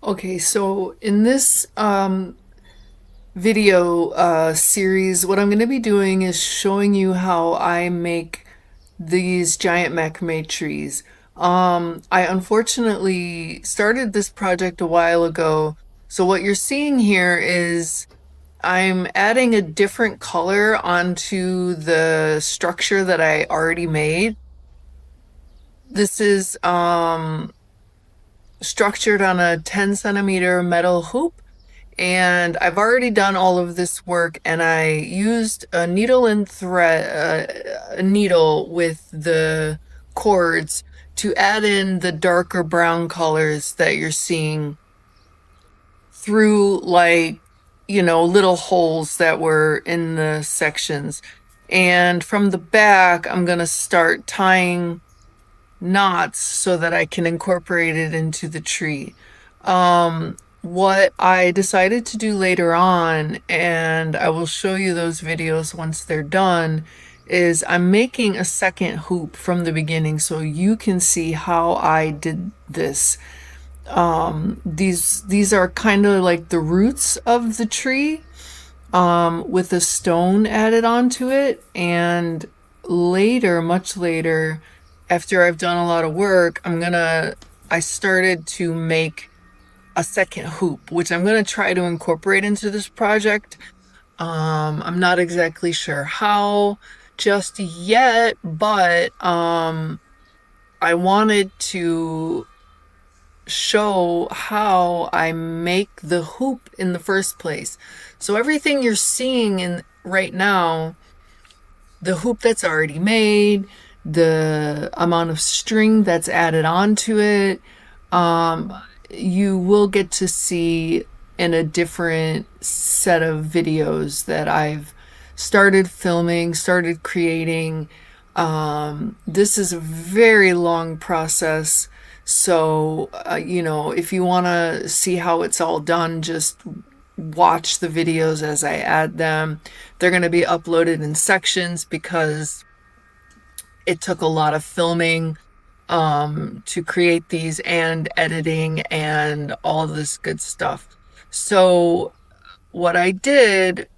Okay, so in this video series, what I'm going to be doing is showing you how I make these giant macrame trees. I unfortunately started this project a while ago, so what you're seeing here is I'm adding a different color onto the structure that I already made. This is structured on a 10 centimeter metal hoop. And I've already done all of this work, and I used a needle and thread, a needle with the cords to add in the darker brown colors that you're seeing through, like, little holes that were in the sections. And from the back, I'm going to start tying knots so that I can incorporate it into the tree. What I decided to do later on, and I will show you those videos once they're done, is I'm making a second hoop from the beginning so you can see how I did this. These are kind of like the roots of the tree, with a stone added onto it, and later, much later, after I've done a lot of work, I started to make a second hoop, which I'm gonna try to incorporate into this project. I'm not exactly sure how just yet, but I wanted to show how I make the hoop in the first place. So everything you're seeing in right now, the hoop that's already made, the amount of string that's added onto it, you will get to see in a different set of videos that I've started filming, started creating. This is a very long process. So, if you want to see how it's all done, just watch the videos as I add them. They're going to be uploaded in sections because it took a lot of filming to create these, and editing and all this good stuff. So what I did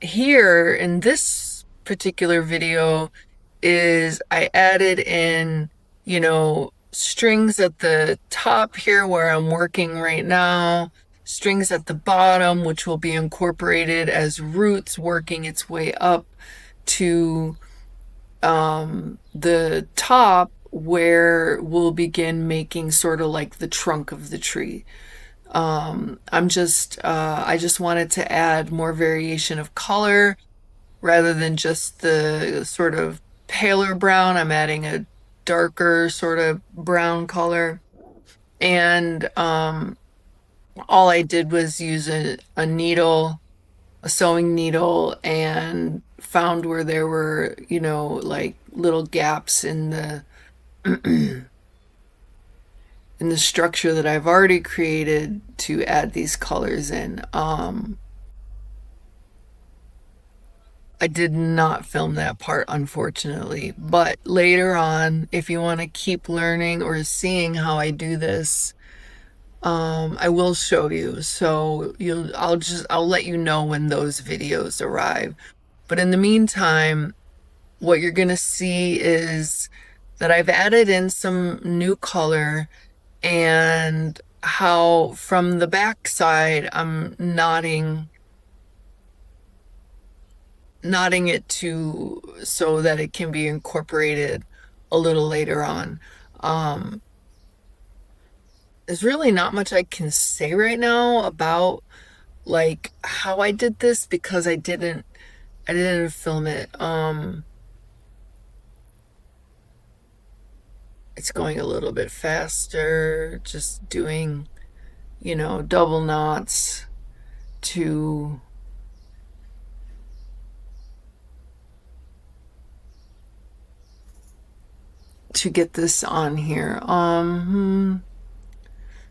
here in this particular video is I added in, strings at the top here where I'm working right now, strings at the bottom, which will be incorporated as roots working its way up to the top, where we'll begin making sort of like the trunk of the tree. I just wanted to add more variation of color rather than just the sort of paler brown. I'm adding a darker sort of brown color. And all I did was use a needle, a sewing needle, and found where there were, like little gaps in the in the structure that I've already created to add these colors in. I did not film that part, unfortunately, but later on, if you want to keep learning or seeing how I do this, I will show you. So I'll let you know when those videos arrive. But in the meantime, what you're gonna see is that I've added in some new color, and how from the back side I'm knotting it to so that it can be incorporated a little later on. There's really not much I can say right now about like how I did this because I didn't film it. It's going a little bit faster, just doing, double knots to get this on here.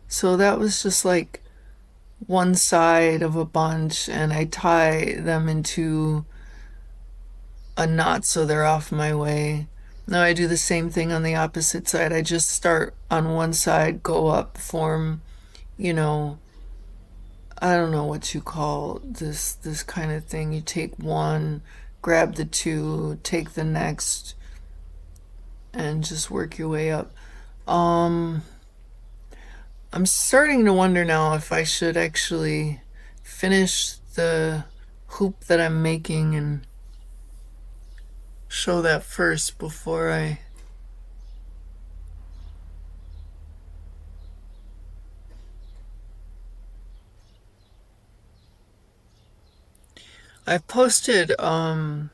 So that was just like one side of a bunch, and I tie them into a knot so they're off my way. Now I do the same thing on the opposite side. I just start on one side, go up, form, you know, I don't know what you call this kind of thing. You take one, grab the two, take the next, and just work your way up. Um, I'm starting to wonder now if I should actually finish the hoop that I'm making and show that first before I posted when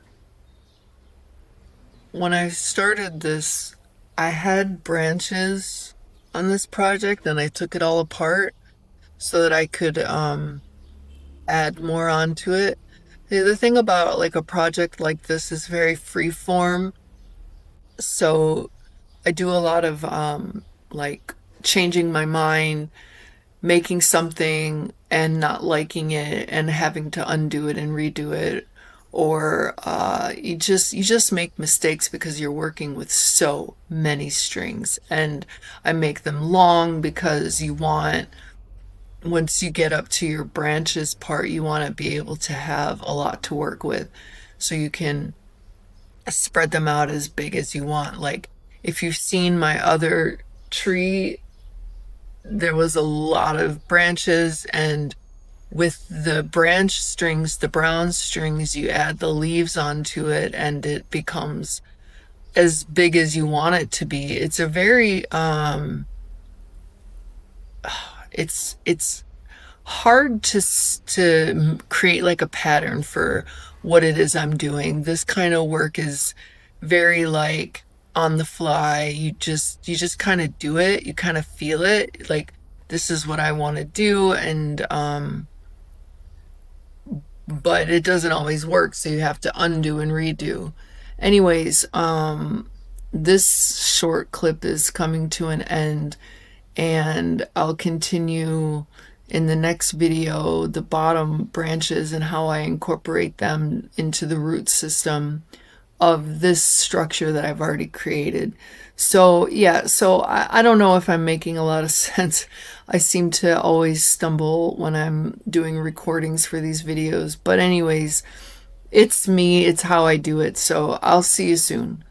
I started this, I had branches on this project and I took it all apart so that I could add more onto it. The other thing about like a project like this is very free form. So I do a lot of like changing my mind, making something and not liking it and having to undo it and redo it. Or you just make mistakes because you're working with so many strings. And I make them long because you want, once you get up to your branches part, you want to be able to have a lot to work with. So you can spread them out as big as you want. Like if you've seen my other tree, there was a lot of branches, and with the branch strings, the brown strings, you add the leaves onto it and it becomes as big as you want it to be. It's a very it's hard to create like a pattern for what it is I'm doing. This kind of work is very like on the fly. You just kind of do it. You kind of feel it. Like this is what I want to do, and but it doesn't always work, so you have to undo and redo. Anyways, this short clip is coming to an end, and I'll continue in the next video the bottom branches and how I incorporate them into the root system of this structure that I've already created. So yeah, so I don't know if I'm making a lot of sense. I seem to always stumble when I'm doing recordings for these videos. But anyways, it's me, it's how I do it. So I'll see you soon.